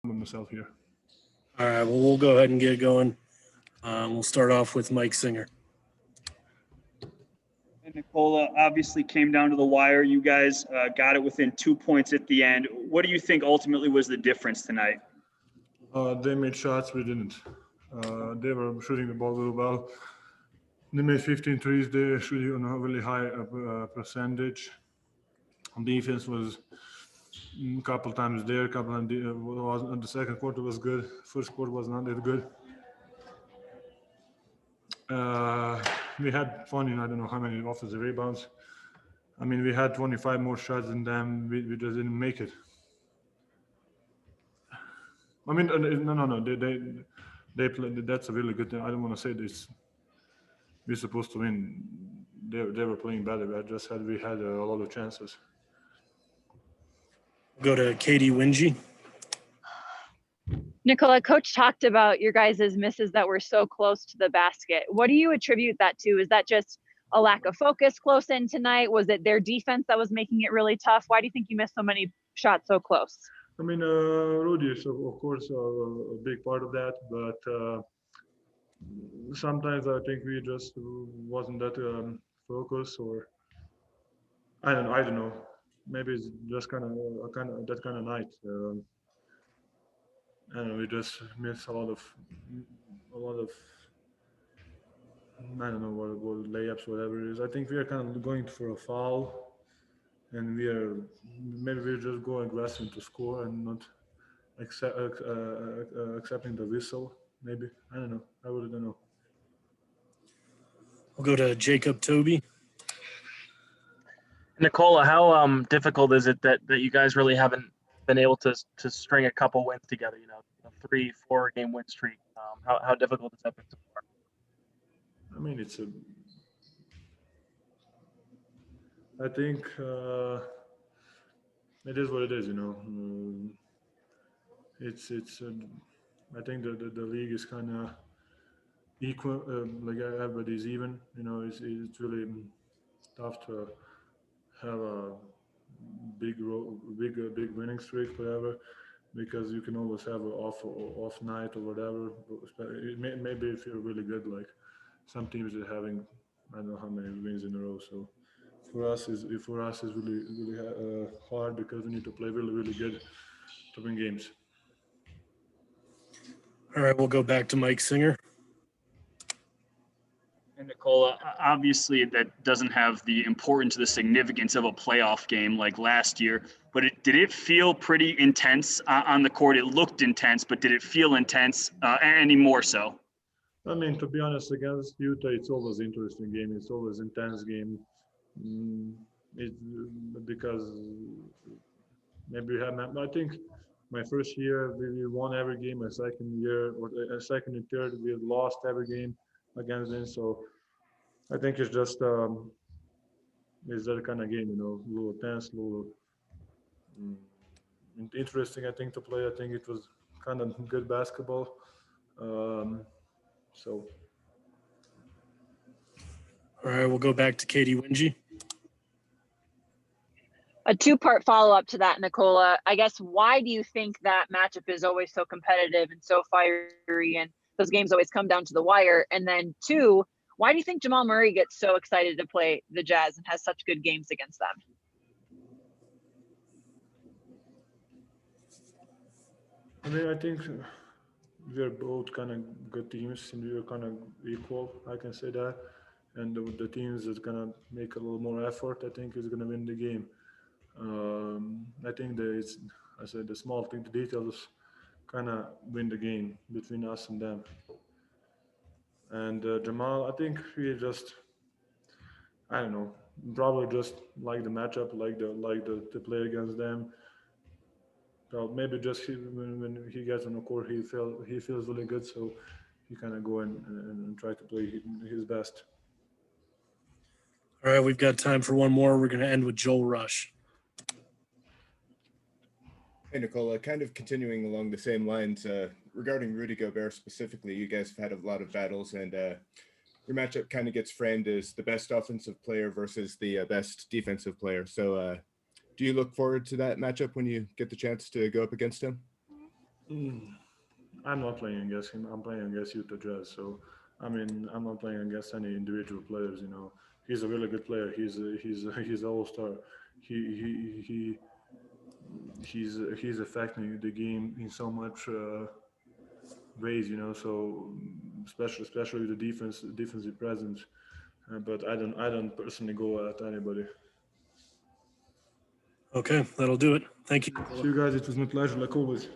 myself here. All right, well, we'll go ahead and get going. We'll start off with Mike Singer. And Nikola obviously came down to the wire. You guys got it within 2 points at the end. What do you think ultimately was the difference tonight? They made shots, we didn't. They were shooting the ball really well. They made 15 threes. They shooting on a really high percentage. Defense was a couple times there. The second quarter was good. First quarter was not that good. We had 20, I don't know how many offensive rebounds. I mean, we had 25 more shots than them. We just didn't make it. I mean, no. They played. That's a really good thing. I don't want to say this. We're supposed to win. They were playing better. We had a lot of chances. We'll go to Katie Wingy. Nikola, Coach talked about your guys' misses that were so close to the basket. What do you attribute that to? Is that just a lack of focus close in tonight? Was it their defense that was making it really tough? Why do you think you missed so many shots so close? I mean, Rudy is, of course, a big part of that, but sometimes I think we just wasn't that focused, or I don't know. Maybe it's just kind of that kind of night. I don't know. We just missed a lot of. I don't know what layups, whatever it is. I think we are kind of going for a foul, and we're just going aggressive to score and not accepting the whistle. Maybe I don't know. I really don't know. We'll go to Jacob Toby. Nikola, how difficult is it that you guys really haven't been able to string a couple wins together? You know, a 3-4 game win streak. How difficult has that been so far? I mean, I think it is what it is. You know, I think the league is kind of equal. Like everybody's even. You know, it's really tough to have a big winning streak, whatever, because you can always have an off night or whatever. Maybe if you're really good, like some teams are having, I don't know how many wins in a row. So for us is really hard because we need to play really good to win games. All right, we'll go back to Mike Singer. And Nikola, obviously that doesn't have the importance or the significance of a playoff game like last year, but did it feel pretty intense on the court? It looked intense, but did it feel intense any more so? I mean, to be honest, against Utah, it's always an interesting game. It's always an intense game. Because maybe we have. I think my first year we won every game. My second year, or a second and third, we lost every game against them. So I think it's just it's that kind of game, you know, a little tense, a little interesting. I think to play. I think it was kind of good basketball. So. All right, we'll go back to Katie Wingy. A two-part follow-up to that, Nikola. I guess, why do you think that matchup is always so competitive and so fiery, and those games always come down to the wire? And then two, why do you think Jamal Murray gets so excited to play the Jazz and has such good games against them? I mean, I think we're both kind of good teams and we're kind of equal. I can say that. And the teams that's gonna make a little more effort, I think, is gonna win the game. I think the small thing, the details, kind of win the game between us and them. And Jamal, I think he just, I don't know, probably just like the matchup, like the play against them. Well, maybe just when he gets on the court, he feels really good, so he kind of go and try to play his best. All right, we've got time for one more. We're going to end with Joel Rush. Hey, Nikola, kind of continuing along the same lines, regarding Rudy Gobert specifically, you guys have had a lot of battles, and your matchup kind of gets framed as the best offensive player versus the best defensive player. So do you look forward to that matchup when you get the chance to go up against him? I'm not playing against him. I'm playing against Utah Jazz. So, I mean, I'm not playing against any individual players. He's a really good player. He's an all-star. He's affecting the game in so much ways. So especially the defensive presence. But I don't personally go at anybody. Okay, that'll do it. Thank you. See you guys. It was my pleasure, like always.